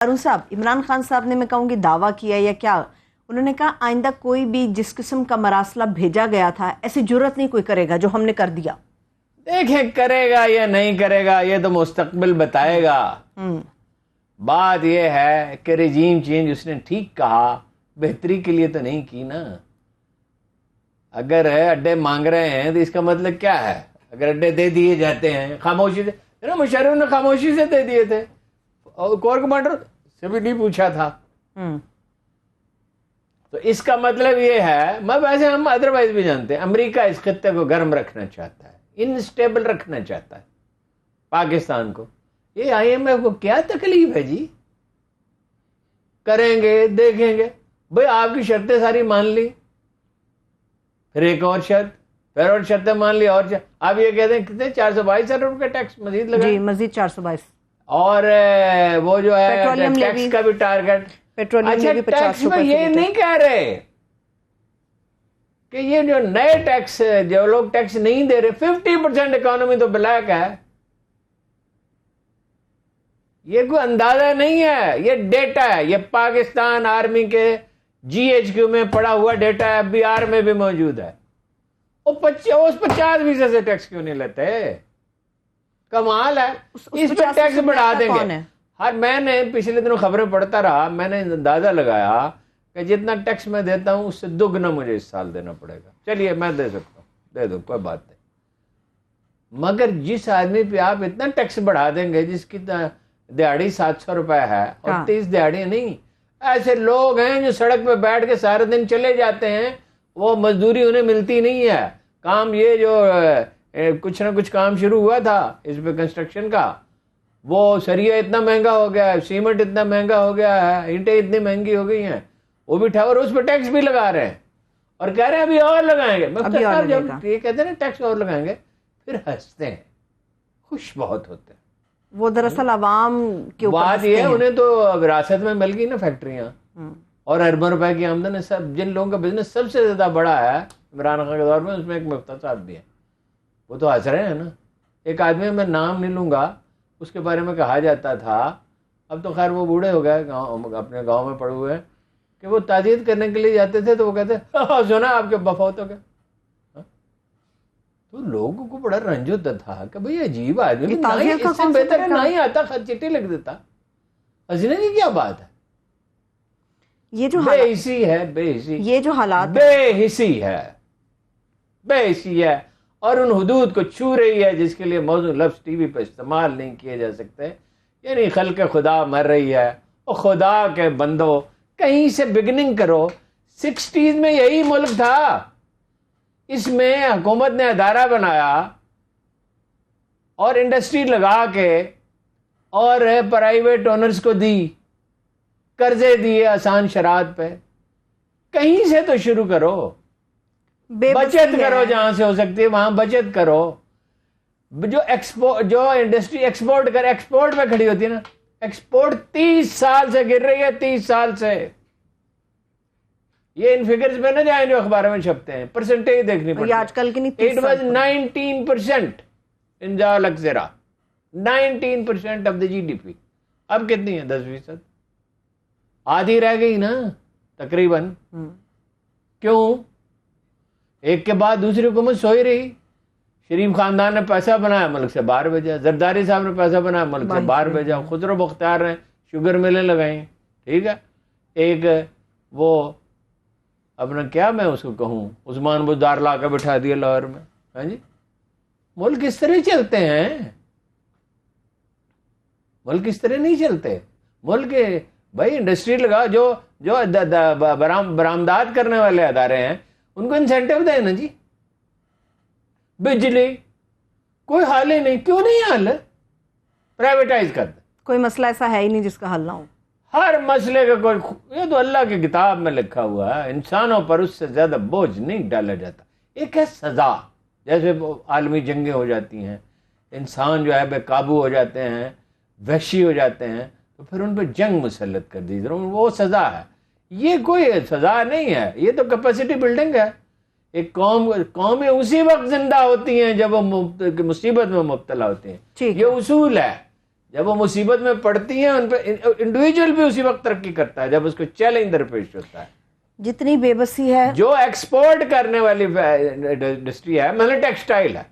ارون صاحب، عمران خان صاحب نے میں کہوں گی دعویٰ کیا یا کیا، انہوں نے کہا آئندہ کوئی بھی جس قسم کا مراسلہ بھیجا گیا تھا ایسی جرت نہیں کوئی کرے گا جو ہم نے کر دیا. دیکھیں کرے گا یا نہیں کرے گا یہ تو مستقبل بتائے گا. بات یہ ہے کہ رجیم چینج اس نے ٹھیک کہا، بہتری کے لیے تو نہیں کی نا. اگر اڈے مانگ رہے ہیں تو اس کا مطلب کیا ہے؟ اگر اڈے دے دیے جاتے ہیں خاموشی سے، مشرف نے خاموشی سے دے دیے تھے، اور کور کمانڈر سے بھی نہیں پوچھا تھا. تو اس کا مطلب یہ ہے، میں ویسے ہم ادروائز بھی جانتے ہیں امریکہ اس خطے کو گرم رکھنا چاہتا ہے، انسٹیبل رکھنا چاہتا ہے پاکستان کو. یہ آئی ایم ایف کو کیا تکلیف ہے جی؟ کریں گے، دیکھیں گے. بھئی آپ کی شرطیں ساری مان لی، پھر ایک اور شرط، پھر اور شرطیں مان لی، اور آپ یہ کہتے ہیں کتنے 422 ارب کا ٹیکس مزید لگا، جی مزید 422. اور وہ جو ہے ٹیکس کا بھی ٹارگٹ. اچھا ٹیکس میں یہ نہیں کہہ رہے کہ یہ جو نئے ٹیکس، جو لوگ ٹیکس نہیں دے رہے، 50% اکانومی تو بلیک ہے. یہ کوئی اندازہ نہیں ہے، یہ ڈیٹا ہے، یہ پاکستان آرمی کے جی ایچ کیو میں پڑا ہوا ڈیٹا ہے، ایف بی آر میں بھی موجود ہے. وہ 50% سے ٹیکس کیوں نہیں لیتے؟ کمال ہے. اس پہ ٹیکس بڑھا دیں گے. میں نے پچھلے دنوں خبریں پڑھتا رہا، میں نے اندازہ لگایا کہ جتنا ٹیکس میں دیتا ہوں اس سے دگنا مجھے اس سال دینا پڑے گا. چلیے میں دے سکتا ہوں، دے دو، کوئی بات نہیں. مگر جس آدمی پہ آپ اتنا ٹیکس بڑھا دیں گے جس کی دیہڑی 700 روپے ہے اور 30 دیہڑی نہیں، ایسے لوگ ہیں جو سڑک پہ بیٹھ کے سارے دن چلے جاتے ہیں، وہ مزدوری انہیں ملتی نہیں ہے. کام یہ جو کچھ نہ کچھ کام شروع ہوا تھا اس پہ کنسٹرکشن کا، وہ سریا اتنا مہنگا ہو گیا ہے، سیمنٹ اتنا مہنگا ہو گیا ہے، اینٹیں اتنی مہنگی ہو گئی ہیں، وہ بھی اور اس پہ ٹیکس بھی لگا رہے ہیں اور کہہ رہے ہیں ابھی اور لگائیں گے. مفتی صاحب جب یہ کہتے ہیں نا ٹیکس اور لگائیں گے، پھر ہنستے ہیں، خوش بہت ہوتے ہیں. وہ دراصل عوام کے اوپر بات یہ ہے انہیں تو وراثت میں مل گئی نا فیکٹریاں اور اربوں روپے کی آمدن ہے. سب جن لوگوں کا بزنس سب سے زیادہ بڑا ہے عمران خان کے دور میں، اس میں ایک مفتی صاحب بھی ہے، وہ تو ہنس رہے ہیں نا. ایک آدمی میں نام نہیں لوں گا، اس کے بارے میں کہا جاتا تھا، اب تو خیر وہ بوڑھے ہو گئے، اپنے گاؤں میں پڑے ہوئے ہیں، کہ وہ تعزیت کرنے کے لیے جاتے تھے تو وہ کہتے سنا آپ کے ابا فوت ہو گئے. تو لوگوں کو بڑا رنج ہوتا تھا کہ بھئی عجیب آدمی، اس سے بہتر نہ ہی آتا، خط چٹی لکھ دیتا. ہنسنے کی کیا بات ہے؟ یہ جو بے حسی ہے، بے حسی، یہ جو حالات بے حسی ہے، بے حسی ہے، اور ان حدود کو چھو رہی ہے جس کے لیے موضوع لفظ ٹی وی پہ استعمال نہیں کیے جا سکتے. یعنی خلق خدا مر رہی ہے. اور خدا کے بندو کہیں سے بگننگ کرو. 60s میں یہی ملک تھا، اس میں حکومت نے ادارہ بنایا اور انڈسٹری لگا کے اور پرائیویٹ اونرز کو دی، قرضے دیے آسان شرائط پہ. کہیں سے تو شروع کرو، بچت کرو، جہاں سے ہو سکتی ہے وہاں بچت کرو. جو انڈسٹری ایکسپورٹ پہ کھڑی ہوتی ہے نا، ایکسپورٹ 30 سال سے گر رہی ہے، 30 سال سے. یہ ان فگرز پہ نہ جائیں جو اخباروں میں چھپتے ہیں، پرسنٹیج دیکھنی پڑتی ہے. آج کل کی نہیں، اٹ واز 19% ان جا لگزرا، 19% of the G D P. اب کتنی ہے؟ 10%. آدھی رہ گئی نا تقریباً. کیوں؟ ایک کے بعد دوسری حکومت سوئی رہی. شریف خاندان نے پیسہ بنایا، ملک سے باہر بھیجا. زرداری صاحب نے پیسہ بنایا، ملک سے باہر بھیجا. خسرو بختیار نے شوگر ملیں لگائیں، ٹھیک ہے. ایک وہ اپنا کیا میں اس کو کہوں، عثمان بزدار لا کے بٹھا دیا لاہور میں. ہاں جی، ملک اس طرح چلتے ہیں، ملک اس طرح نہیں چلتے. ملک بھائی انڈسٹری لگا، جو برآمدات کرنے والے ادارے ہیں ان کو انسینٹیو دیں نا جی. بجلی کوئی حال ہی نہیں، کیوں نہیں حل؟ پرائیویٹائز کر دیں. کوئی مسئلہ ایسا ہے ہی نہیں جس کا حل نہ ہو. ہر مسئلے کا کوئی، یہ تو اللہ کی کتاب میں لکھا ہوا ہے، انسانوں پر اس سے زیادہ بوجھ نہیں ڈالا جاتا. ایک ہے سزا، جیسے عالمی جنگیں ہو جاتی ہیں، انسان جو ہے بے قابو ہو جاتے ہیں، وحشی ہو جاتے ہیں، تو پھر ان پہ جنگ مسلط کر دی، وہ سزا ہے. یہ کوئی سزا نہیں ہے، یہ تو کیپیسٹی بلڈنگ ہے. ایک قومیں اسی وقت زندہ ہوتی ہیں جب وہ مصیبت میں مبتلا ہوتی ہیں. یہ اصول ہے. جب وہ مصیبت میں پڑتی ہیں ان پہ انڈیویجول بھی اسی وقت ترقی کرتا ہے جب اس کو چیلنج درپیش ہوتا ہے. جتنی بے بسی ہے جو ایکسپورٹ کرنے والی انڈسٹری ہے مثلا ٹیکسٹائل ہے,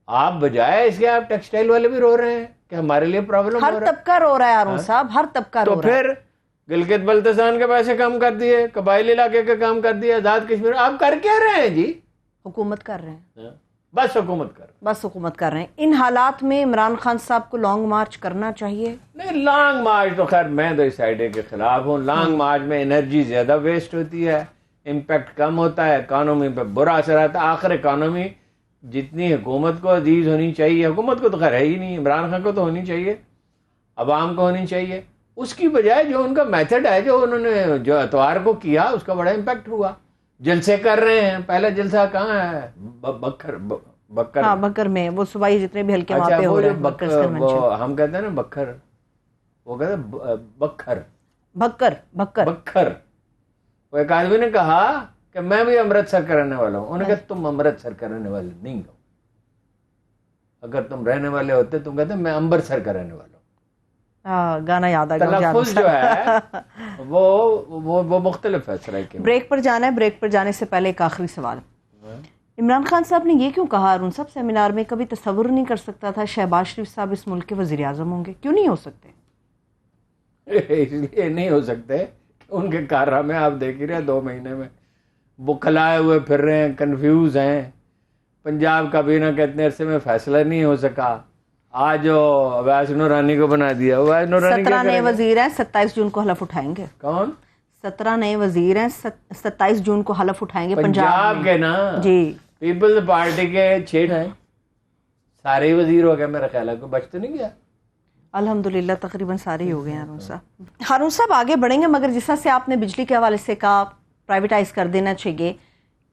آپ بجائے اس کے آپ ٹیکسٹائل والے بھی رو رہے ہیں کہ ہمارے لیے پرابلم ہر ہو رہا ہے. طبقہ رو رہا ہے ہارون صاحب, ہر طبقہ تو رو رہا ہے. پھر گلگت بلتستان کے پیسے کم کر دیے, قبائلی علاقے کے کام کر دیے, آزاد کشمیر, آپ کر کیا رہے ہیں جی؟ حکومت کر رہے ہیں, بس حکومت کر, بس حکومت کر رہے ہیں. ان حالات میں عمران خان صاحب کو لانگ مارچ کرنا چاہیے. نہیں لانگ مارچ تو خیر میں تو اس آئیڈے کے خلاف ہوں. لانگ مارچ میں انرجی زیادہ ویسٹ ہوتی ہے, امپیکٹ کم ہوتا ہے, اکانومی پہ برا اثر آتا ہے. آخر اکانومی جتنی حکومت کو عزیز ہونی چاہیے, حکومت کو تو خیر ہے ہی نہیں, عمران خان کو تو ہونی چاہیے, عوام کو ہونی چاہیے, اس کی بجائے جو ان کا میتھڈ ہے, جو انہوں نے جو اتوار کو کیا اس کا بڑا امپیکٹ ہوا. جلسے کر رہے ہیں, پہلا جلسہ کہاں ہے؟ بکر ہاں بکر میں, وہ صوبائی جتنے بھی ہلکے وہاں پہ ہو رہے ہیں. وہ ہم کہتے ہیں نا بکر, وہ کہتے ہیں بکر بکر. وہ ایک آدمی نے کہا کہ میں بھی امرتسر کا رہنے والا ہوں. انہوں نے کہا تم امرتسر کا رہنے والے نہیں ہو, اگر تم رہنے والے ہوتے تم کہتے میں امبرسر کا رہنے والا ہوں. گانا یاد آ گیا. تلفظ جو ہے وہ مختلف ہے. سرائے بریک پر جانا ہے, بریک پر جانے سے پہلے ایک آخری سوال. عمران خان صاحب نے یہ کیوں کہا ہارون صاحب سیمینار میں, کبھی تصور نہیں کر سکتا تھا شہباز شریف صاحب اس ملک کے وزیر اعظم ہوں گے؟ کیوں نہیں ہو سکتے؟ اس لیے نہیں ہو سکتے کہ ان کے کارنامے آپ دیکھ ہی رہے 2 مہینے میں بکھلائے ہوئے پھر رہے ہیں, کنفیوز ہیں. پنجاب کابینہ کے اتنے عرصے میں فیصلہ نہیں ہو سکا, آج اویس نورانی کو بنا دیا. اویس نورانی 17 نئے وزیر ہیں, 27 جون کو حلف اٹھائیں گے. کون 17 نئے وزیر ہیں, 27 جون کو حلف اٹھائیں گے پنجاب کے نا. جی پیپلز پارٹی کے 6 ہیں, سارے وزیر ہو گئے میرا خیال ہے, کوئی بچ تو نہیں گیا. الحمدللہ تقریباً سارے ہی ہو گئے ہیں. ہارون صاحب آگے بڑھیں گے, مگر جس طرح سے آپ نے بجلی کے حوالے سے کہا پرائیویٹائز کر دینا چاہیے,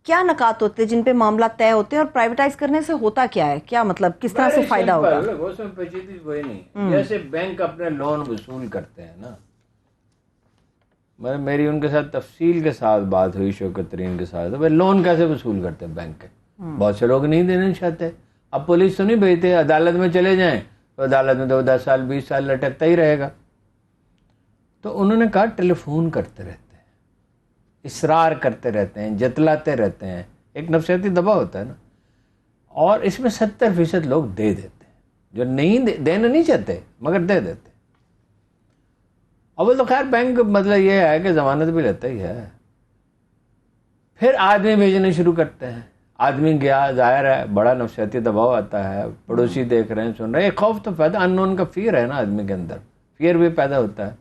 کیا نکات ہوتے ہیں جن پہ معاملہ طے ہوتے ہیں, اور پرائیویٹائز کرنے سے ہوتا کیا ہے, کیا مطلب کس طرح سے فائدہ ہوگا؟ اس میں پیچیدگی کوئی نہیں. جیسے بینک اپنے لون وصول کرتے ہیں نا, میری ان کے ساتھ تفصیل کے ساتھ بات ہوئی شوکت ترین کے ساتھ, بھائی لون کیسے وصول کرتے ہیں بینک کے. بہت سے لوگ نہیں دینا چاہتے. اب پولیس تو نہیں بھیجتے, عدالت میں چلے جائیں تو عدالت میں تو 10 سال 20 سال لٹکتا ہی رہے گا. تو انہوں نے کہا ٹیلی فون کرتے رہتے ہیں, اصرار کرتے رہتے ہیں, جتلاتے رہتے ہیں, ایک نفسیاتی دباؤ ہوتا ہے نا, اور اس میں 70% لوگ دے دیتے ہیں, جو نہیں دینا نہیں چاہتے مگر دے دیتے. اول تو خیر بینک مطلب یہ ہے کہ ضمانت بھی لیتا ہی ہے. پھر آدمی بھیجنے شروع کرتے ہیں, آدمی گیا, ظاہر ہے بڑا نفسیاتی دباؤ آتا ہے, پڑوسی دیکھ رہے ہیں, سن رہے ہیں, ایک خوف تو پیدا, انون کا فیئر ہے نا آدمی کے اندر, فیئر بھی پیدا ہوتا ہے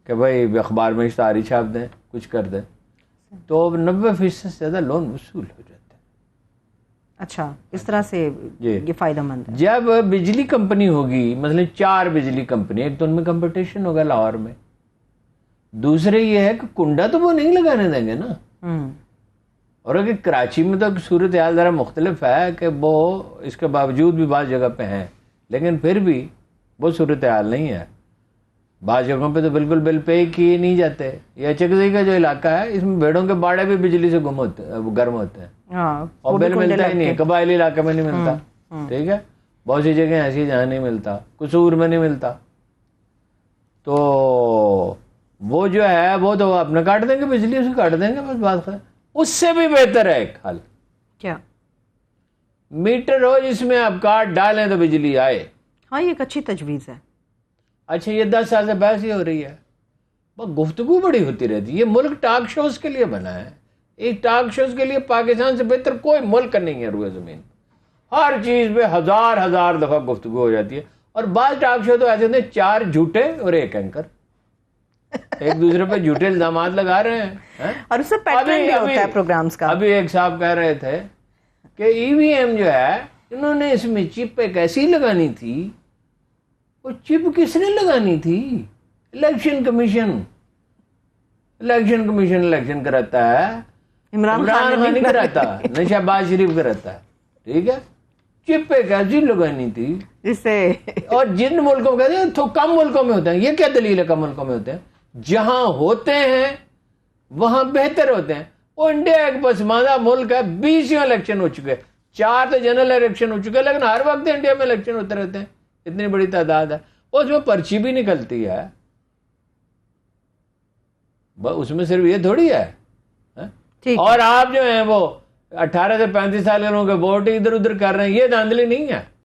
کہ بھائی اخبار میں اشتہاری چھاپ دیں, کچھ کر دیں. تو 90% سے زیادہ لون وصول ہو جاتے ہیں. اچھا, اس طرح سے یہ فائدہ مند ہے. جب بجلی کمپنی ہوگی, مثلا 4 بجلی کمپنی, ایک تو ان میں کمپٹیشن ہوگا لاہور میں, دوسرے یہ ہے کہ کنڈا تو وہ نہیں لگانے دیں گے نا. اور اگر کراچی میں تو صورت حال ذرا مختلف ہے کہ وہ اس کے باوجود بھی بعض جگہ پہ ہیں, لیکن پھر بھی وہ صورت حال نہیں ہے. بعض جگہوں پہ تو بالکل بل پے کیے نہیں جاتے. یہ چکزئی کا جو علاقہ ہے, اس میں بھیڑوں کے باڑے بھی بجلی سے گرم ہوتے ہیں, اور بل ملتا ہی نہیں. قبائلی علاقے میں نہیں ملتا, ٹھیک ہے, بہت سی جگہیں ایسی جہاں نہیں ملتا, قصور میں نہیں ملتا. تو وہ جو ہے وہ تو اپنے کاٹ دیں گے, بجلی اسے کاٹ دیں گے, بس بات ہے. اس سے بھی بہتر ہے ایک حل, کیا میٹر ہو جس میں آپ کاٹ ڈالیں تو بجلی آئے. ہاں, یہ ایک اچھی تجویز ہے. اچھا, یہ 10 سال سے بحث ہی ہو رہی ہے, گفتگو بڑی ہوتی رہتی ہے. یہ ملک ٹاک شوز کے لیے بنا ہے. ایک ٹاک شوز کے لیے پاکستان سے بہتر کوئی ملک نہیں ہے روئے زمین. ہر چیز پہ ہزار دفعہ گفتگو ہو جاتی ہے. اور بعض ٹاک شو تو ایسے ہوتے ہیں 4 جھوٹے اور 1 اینکر ایک دوسرے پہ جھوٹے الزامات لگا رہے ہیں, اور اس سے پیٹرن بھی ہوتا ہے پروگرامز کا. ابھی ایک صاحب کہہ رہے تھے کہ ای وی ایم جو ہے انہوں نے اس میں چپ ایک ایسی لگانی تھی. وہ چپ کس نے لگانی تھی؟ الیکشن کمیشن الیکشن کراتا ہے, عمران خان نہیں کراتا, نہ شہباز شریف کراتا ہے, ٹھیک ہے. چپ ایک ایسی لگانی تھی جس سے, اور جن ملکوں کہتے ہیں تو کم ملکوں میں ہوتے ہیں. یہ کیا دلیل ہے کم ملکوں میں ہوتے ہیں؟ جہاں ہوتے ہیں وہاں بہتر ہوتے ہیں. وہ انڈیا ایک پسماندہ ملک ہے, 20 الیکشن ہو چکے, 4 تو جنرل الیکشن ہو چکے, لیکن ہر وقت انڈیا میں الیکشن ہوتے رہتے ہیں, اتنی بڑی تعداد ہے. اس میں پرچی بھی نکلتی ہے، اس میں صرف یہ تھوڑی ہے. اور آپ جو ہیں وہ 18 سے 35 سال کے لوگوں کے ووٹ ادھر ادھر کر رہے ہیں، یہ دھاندلی نہیں ہے.